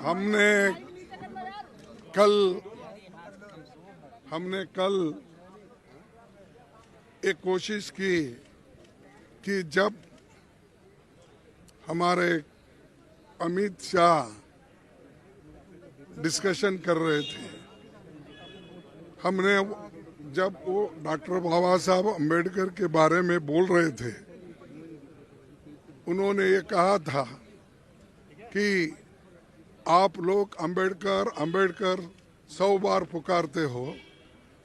हमने कल एक कोशिश की कि जब हमारे अमित शाह डिस्कशन कर रहे थे, हमने जब वो डॉक्टर बाबा साहब अम्बेडकर के बारे में बोल रहे थे, उन्होंने ये कहा था कि आप लोग अंबेडकर 100 बार पुकारते हो,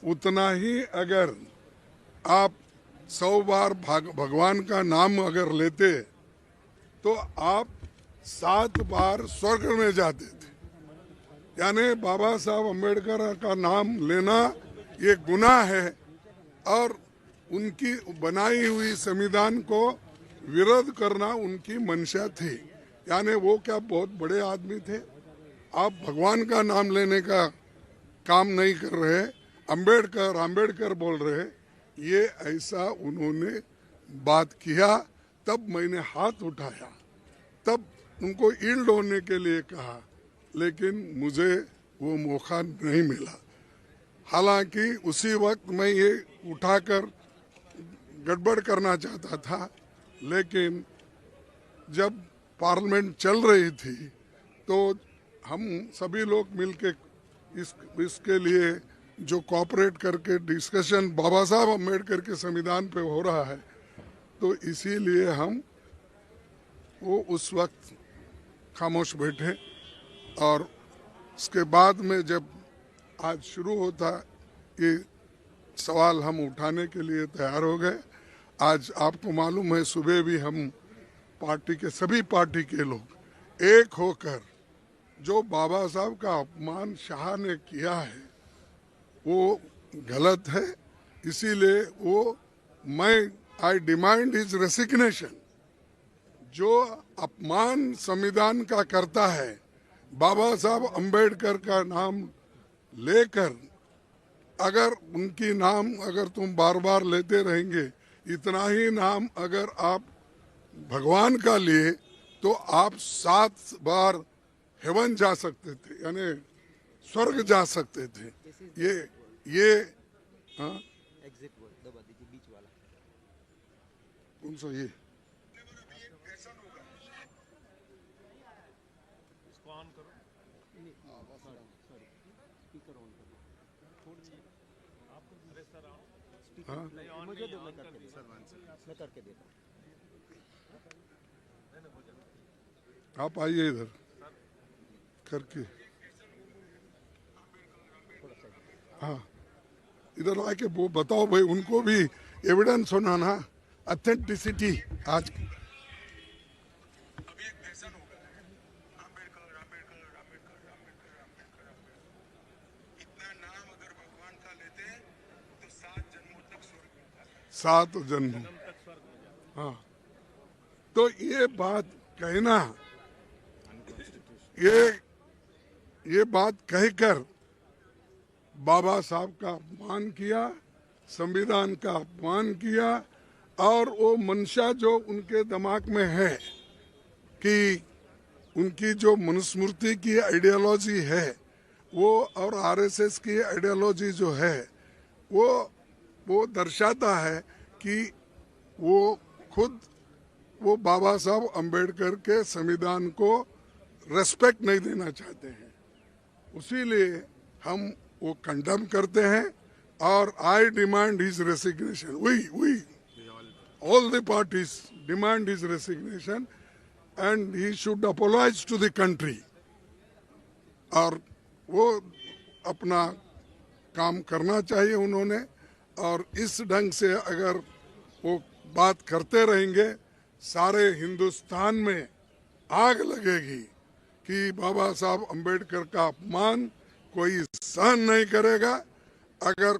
उतना ही अगर आप 100 बार भगवान का नाम अगर लेते तो आप 7 बार स्वर्ग में जाते थे। यानी बाबा साहब अम्बेडकर का नाम लेना ये गुनाह है और उनकी बनाई हुई संविधान को विरोध करना उनकी मंशा थी। यानी वो क्या बहुत बड़े आदमी थे? आप भगवान का नाम लेने का काम नहीं कर रहे, अंबेडकर बोल रहे, ये ऐसा उन्होंने बात किया। तब मैंने हाथ उठाया, तब उनको ईल्ड होने के लिए कहा, लेकिन मुझे वो मौका नहीं मिला। हालांकि उसी वक्त मैं ये उठाकर गड़बड़ करना चाहता था, लेकिन जब पार्लियामेंट चल रही थी तो हम सभी लोग मिलके इसके लिए जो कोऑपरेट करके डिस्कशन बाबा साहब अम्बेडकर के संविधान पे हो रहा है, तो इसीलिए हम वो उस वक्त खामोश बैठे। और उसके बाद में जब आज शुरू होता ये सवाल हम उठाने के लिए तैयार हो गए। आज आपको मालूम है, सुबह भी हम पार्टी के सभी पार्टी के लोग एक होकर जो बाबा साहब का अपमान शाह ने किया है वो गलत है, इसीलिए आई डिमांड हिज रेसिग्नेशन। जो अपमान संविधान का करता है, बाबा साहब अम्बेडकर का नाम लेकर अगर उनकी नाम अगर तुम बार बार लेते रहेंगे, इतना ही नाम अगर आप भगवान का लिए तो आप 7 बार हेवन जा सकते थे, यानी स्वर्ग जा सकते थे। ये हाँ एग्जिट वर्ड दबा दीजिए, बीच वाला कौन सा? ये इसको ऑन करो, सॉरी स्पीकर ऑन करो, छोड़ दीजिए आपको दूसरे सर स्पीकर हाँ मुझे दो, मैं करके देता हूँ। आप आइए इधर करके, हाँ इधर आके वो बताओ भाई, उनको भी एविडेंस होना ना, ऑथेंटिसिटी। आज इतना नाम अगर भगवान का लेते तो 7 जन्मों तक स्वर्ग मिलता है। 7 जन्म। हाँ, तो ये बात कहना, ये बात कहकर बाबा साहब का अपमान किया, संविधान का अपमान किया, और वो मंशा जो उनके दिमाग में है कि उनकी जो मनुस्मृति की आइडियोलॉजी है वो और आरएसएस की आइडियोलॉजी जो है वो दर्शाता है कि वो खुद वो बाबा साहब अम्बेडकर के संविधान को रेस्पेक्ट नहीं देना चाहते हैं। उसीलिए हम वो कंडेम करते हैं और I demand his resignation. We all the parties demand his resignation and he should apologise to the country. और वो अपना काम करना चाहिए उन्होंने, और इस ढंग से अगर वो बात करते रहेंगे, सारे हिंदुस्तान में आग लगेगी कि बाबा साहब अम्बेडकर का अपमान कोई सहन नहीं करेगा। अगर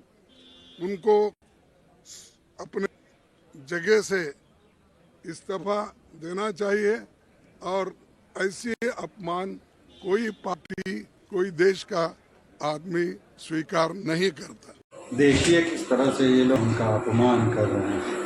उनको अपने जगह से इस्तीफा देना चाहिए, और ऐसे अपमान कोई पार्टी, कोई देश का आदमी स्वीकार नहीं करता। देखिए किस तरह से ये लोग उनका अपमान कर रहे हैं।